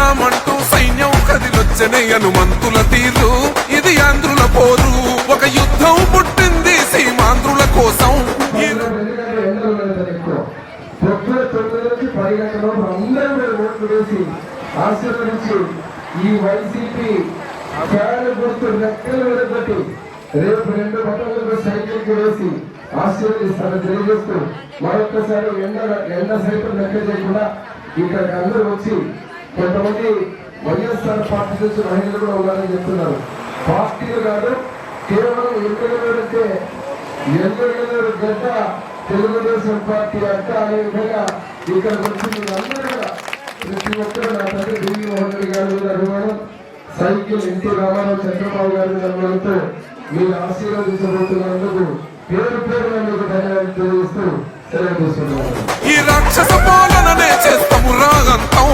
చేస్తామంటూ సైన్యం కదిలొచ్చనే హనుమంతుల తీరు. ఇది ఆంధ్రుల పోరు, ఒక యుద్ధం పుట్టింది సీమాంధ్రుల కోసం. ఆశీర్వదించి ఈ వైసీపీ గుర్తు లెక్కలు వెలుగొట్టి రేపు 2 బట్టలకు సైకిల్ కి వేసి ఆశీర్వదిస్తారని తెలియజేస్తూ మరొక్కసారి ఎండ సైతం లెక్క చేయకుండా ఇక్కడికి అందరూ వచ్చి కొంతమంది వైఎస్ఆర్ పార్టీ నుంచి మహిళలు కూడా ఉన్నారని చెప్తున్నారు. పార్టీలు కాదు, కేవలం ఎమ్మెల్యేలంటే ఎమ్మెల్యేలు గడ్డ తెలుగుదేశం పార్టీ అడ్డ అనే విధంగా ఇక్కడికి వచ్చి అందరూ కూడా ప్రతి ఒక్కరు నా తండ్రి డివి మోహన్ రెడ్డి గారి మీద అభిమానం, సైకిల్ ఎన్టీ రామారావు చంద్రబాబు గారి అభిమానంతో మీరు ఆశీర్వదించబోతున్నందుకు పేరు పేరు మీకు ధన్యవాదాలు తెలియజేస్తూ సెలవు తీసుకుంటున్నాను. ఈ రాక్షస పాలననే చేస్తాము రాగంతం.